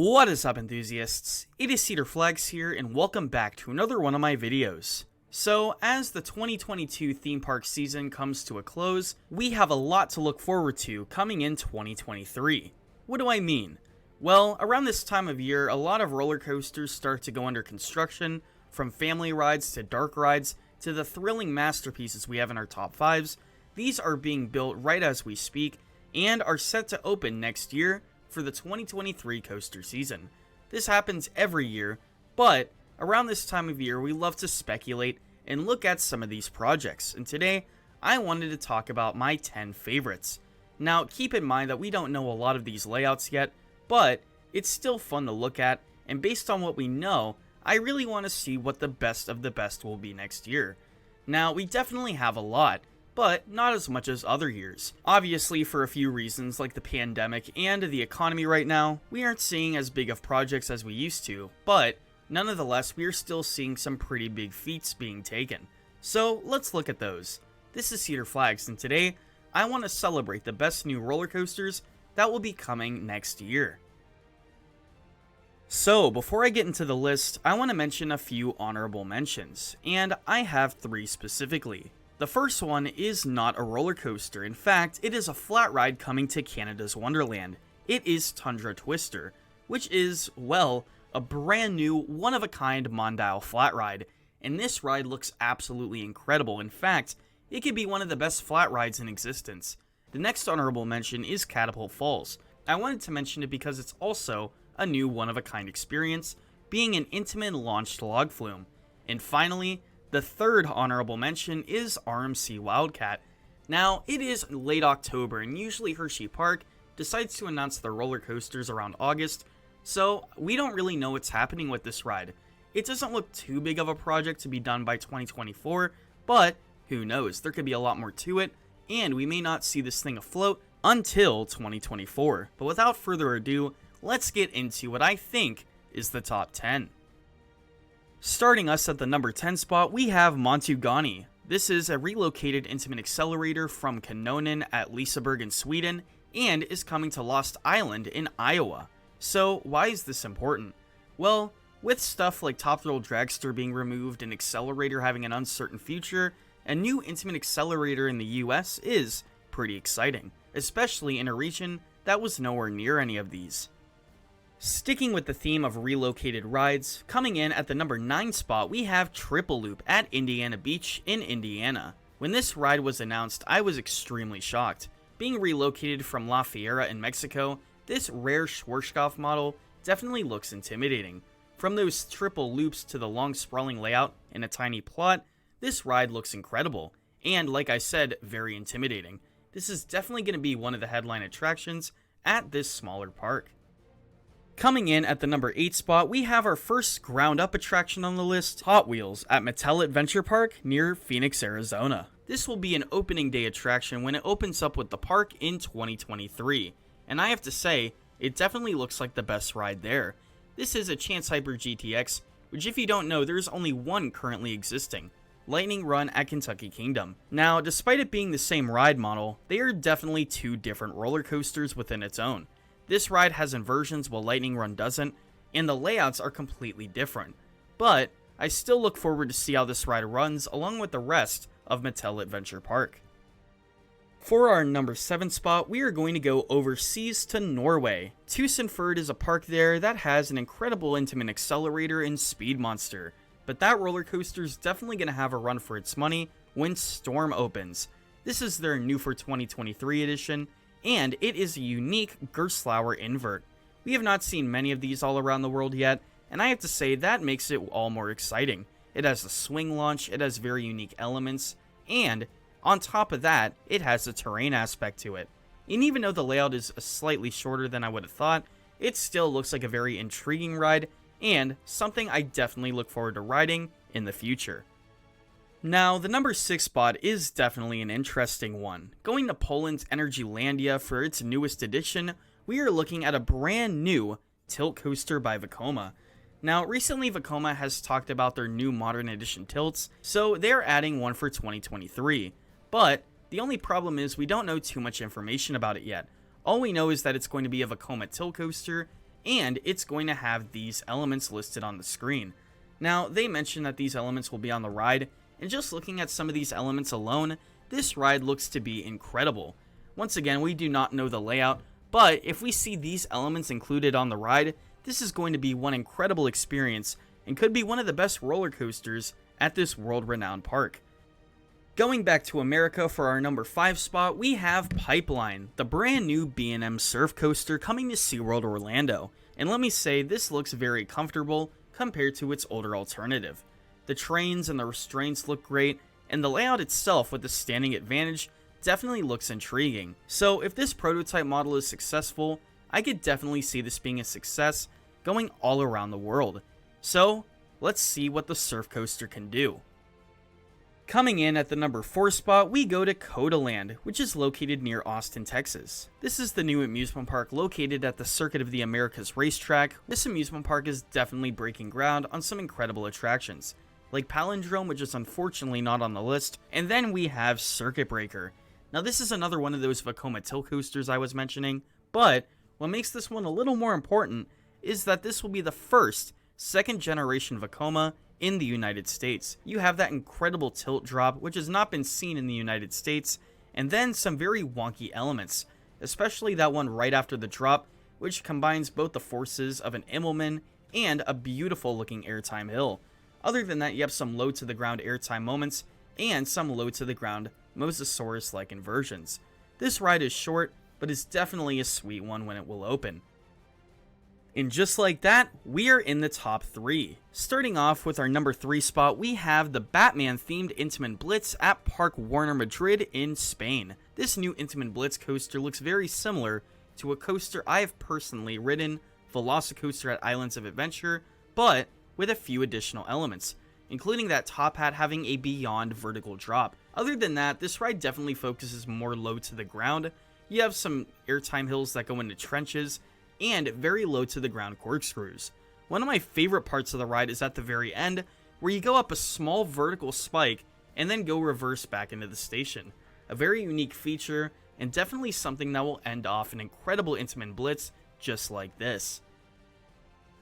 What is up, enthusiasts? It is CEDAR here, and welcome back to another one of my videos. So, as the 2022 theme park season comes to a close, we have a lot to look forward to coming in 2023. What do I mean? Well, around this time of year, a lot of roller coasters start to go under construction, from family rides to dark rides to the thrilling masterpieces we have in our top 5s. These are being built right as we speak, and are set to open next year for the 2023 coaster season. This happens every year, but around this time of year we love to speculate and look at some of these projects, and today I wanted to talk about my 10 favorites. Now keep in mind that we don't know a lot of these layouts yet, but it's still fun to look at, and based on what we know, I really want to see what the best of the best will be next year. Now we definitely have a lot, but not as much as other years. Obviously, for a few reasons like the pandemic and the economy right now, we aren't seeing as big of projects as we used to, but nonetheless, we are still seeing some pretty big feats being taken. So let's look at those. This is Cedar Flags, and today I want to celebrate the best new roller coasters that will be coming next year. So before I get into the list, I want to mention a few honorable mentions, and I have 3 specifically. The first one is not a roller coaster. In fact, it is a flat ride coming to Canada's Wonderland. It is Tundra Twister, which is, well, a brand new, one-of-a-kind Mondial flat ride. And this ride looks absolutely incredible. In fact, it could be one of the best flat rides in existence. The next honorable mention is Catapult Falls. I wanted to mention it because it's also a new one-of-a-kind experience, being an intimate launched log flume. And finally, the third honorable mention is RMC Wildcat. Now, it is late October, and usually Hershey Park decides to announce their roller coasters around August, so we don't really know what's happening with this ride. It doesn't look too big of a project to be done by 2024, but who knows, there could be a lot more to it, and we may not see this thing afloat until 2024. But without further ado, let's get into what I think is the top 10. Starting us at the number 10 spot, we have Matugani. This is a relocated intimate accelerator from Kanonen at Liseberg in Sweden, and is coming to Lost Island in Iowa. So why is this important? Well, with stuff like Top Thrill Dragster being removed and Accelerator having an uncertain future, a new intimate accelerator in the US is pretty exciting, especially in a region that was nowhere near any of these. Sticking with the theme of relocated rides, coming in at the number 9 spot, we have Triple Loop at Indiana Beach in Indiana. When this ride was announced, I was extremely shocked. Being relocated from La Fiera in Mexico, this rare Schwarzkopf model definitely looks intimidating. From those triple loops to the long sprawling layout and a tiny plot, this ride looks incredible, and like I said, very intimidating. This is definitely going to be one of the headline attractions at this smaller park. Coming in at the number 8 spot, we have our first ground-up attraction on the list, Hot Wheels at Mattel Adventure Park near Phoenix, Arizona. This will be an opening day attraction when it opens up with the park in 2023, and I have to say, it definitely looks like the best ride there. This is a Chance Hyper GTX, which if you don't know, there's only one currently existing, Lightning Run at Kentucky Kingdom. Now, despite it being the same ride model, they are definitely 2 different roller coasters within its own. This ride has inversions while Lightning Run doesn't, and the layouts are completely different. But I still look forward to see how this ride runs along with the rest of Mattel Adventure Park. For our number 7 spot, we are going to go overseas to Norway. TusenFryd is a park there that has an incredible intimate accelerator in Speed Monster, but that roller coaster is definitely going to have a run for its money when Storm opens. This is their new for 2023 edition, and it is a unique Gerstlauer invert. We have not seen many of these all around the world yet, and I have to say that makes it all more exciting. It has a swing launch, it has very unique elements, and on top of that, it has a terrain aspect to it. And even though the layout is slightly shorter than I would have thought, it still looks like a very intriguing ride, and something I definitely look forward to riding in the future. Now, the number 6 spot is definitely an interesting one. Going to Poland's Energylandia for its newest edition, we are looking at a brand new tilt coaster by Vekoma. Now, recently Vekoma has talked about their new modern edition tilts, so they're adding one for 2023. But the only problem is we don't know too much information about it yet. All we know is that it's going to be a Vekoma tilt coaster, and it's going to have these elements listed on the screen. Now, they mentioned that these elements will be on the ride, and just looking at some of these elements alone, this ride looks to be incredible. Once again, we do not know the layout, but if we see these elements included on the ride, this is going to be one incredible experience and could be one of the best roller coasters at this world-renowned park. Going back to America for our number 5 spot, we have Pipeline, the brand new B&M surf coaster coming to Seaworld Orlando. And let me say, this looks very comfortable compared to its older alternative. The trains and the restraints look great, and the layout itself with the standing advantage definitely looks intriguing. So if this prototype model is successful, I could definitely see this being a success going all around the world. So let's see what the surf coaster can do. Coming in at the number 4 spot, we go to COTA Land, which is located near Austin, Texas. This is the new amusement park located at the Circuit of the Americas racetrack. This amusement park is definitely breaking ground on some incredible attractions, like Palindrome, which is unfortunately not on the list, and then we have Circuit Breaker. Now this is another one of those Vekoma tilt coasters I was mentioning, but what makes this one a little more important is that this will be the first second generation Vekoma in the United States. You have that incredible tilt drop, which has not been seen in the United States, and then some very wonky elements, especially that one right after the drop, which combines both the forces of an Immelman and a beautiful looking airtime hill. Other than that, you have some low to the ground airtime moments, and some low to the ground Mosasaurus-like inversions. This ride is short, but is definitely a sweet one when it will open. And just like that, we are in the top 3. Starting off with our number 3 spot, we have the Batman themed Intamin Blitz at Parque Warner Madrid in Spain. This new Intamin Blitz coaster looks very similar to a coaster I have personally ridden, Velocicoaster at Islands of Adventure, but with a few additional elements, including that top hat having a beyond vertical drop. Other than that, this ride definitely focuses more low to the ground. You have some airtime hills that go into trenches, and very low to the ground corkscrews. One of my favorite parts of the ride is at the very end, where you go up a small vertical spike and then go reverse back into the station. A very unique feature, and definitely something that will end off an incredible Intamin Blitz just like this.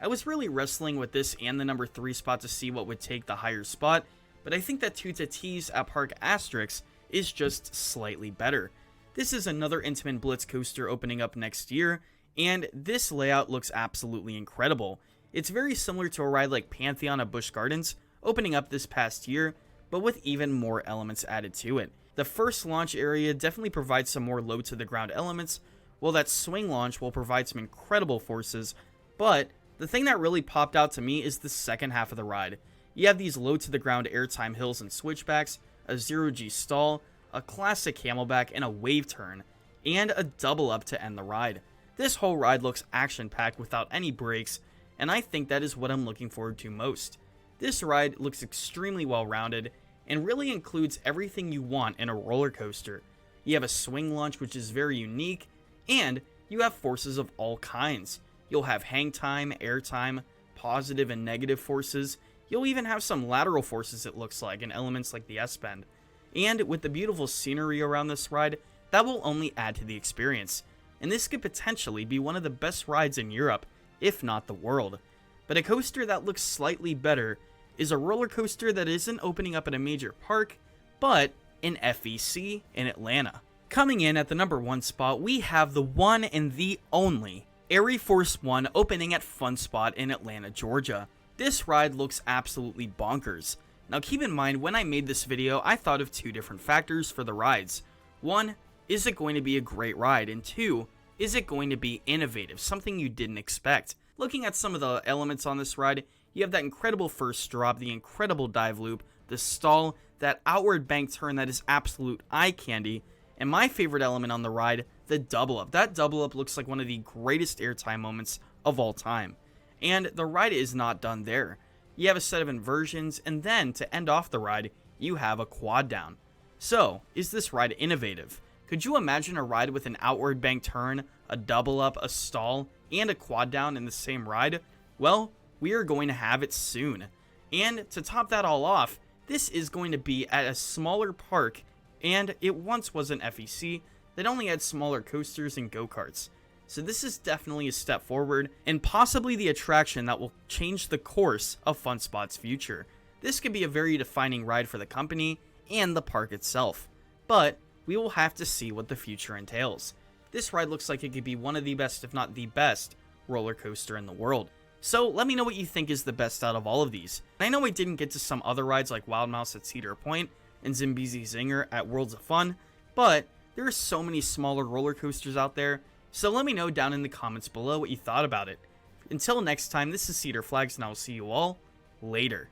I was really wrestling with this and the number 3 spot to see what would take the higher spot, but I think that Toutatis at Parc Astérix is just slightly better. This is another Intamin Blitz coaster opening up next year, and this layout looks absolutely incredible. It's very similar to a ride like Pantheon at Busch Gardens, opening up this past year, but with even more elements added to it. The first launch area definitely provides some more low to the ground elements, while that swing launch will provide some incredible forces, but the thing that really popped out to me is the second half of the ride. You have these low to the ground airtime hills and switchbacks, a 0G stall, a classic camelback, and a wave turn, and a double up to end the ride. This whole ride looks action-packed without any breaks, and I think that is what I'm looking forward to most. This ride looks extremely well-rounded, and really includes everything you want in a roller coaster. You have a swing launch which is very unique, and you have forces of all kinds. You'll have hang time, air time, positive and negative forces. You'll even have some lateral forces it looks like, in elements like the S-bend. And with the beautiful scenery around this ride, that will only add to the experience. And this could potentially be one of the best rides in Europe, if not the world. But a coaster that looks slightly better is a roller coaster that isn't opening up at a major park, but in FEC in Atlanta. Coming in at the number 1 spot, we have the one and the only Aireforce 1 opening at Funspot in Atlanta, Georgia. This ride looks absolutely bonkers. Now keep in mind, when I made this video, I thought of 2 different factors for the rides. 1, is it going to be a great ride? And 2, is it going to be innovative, something you didn't expect? Looking at some of the elements on this ride, you have that incredible first drop, the incredible dive loop, the stall, that outward bank turn that is absolute eye candy, and my favorite element on the ride, the double up. That double up looks like one of the greatest airtime moments of all time. And the ride is not done there. You have a set of inversions, and then to end off the ride, you have a quad down. So, is this ride innovative? Could you imagine a ride with an outward bank turn, a double up, a stall, and a quad down in the same ride? Well, we are going to have it soon. And to top that all off, this is going to be at a smaller park, and it once was an FEC that only had smaller coasters and go-karts. So this is definitely a step forward, and possibly the attraction that will change the course of Funspot's future. This could be a very defining ride for the company and the park itself, but we will have to see what the future entails. This ride looks like it could be one of the best, if not the best, roller coaster in the world. So let me know what you think is the best out of all of these. I know I didn't get to some other rides like Wild Mouse at Cedar Point and Zimbizi Zinger at Worlds of Fun, but there are so many smaller roller coasters out there, so let me know down in the comments below what you thought about it. Until next time, this is Cedar Flags, and I will see you all later.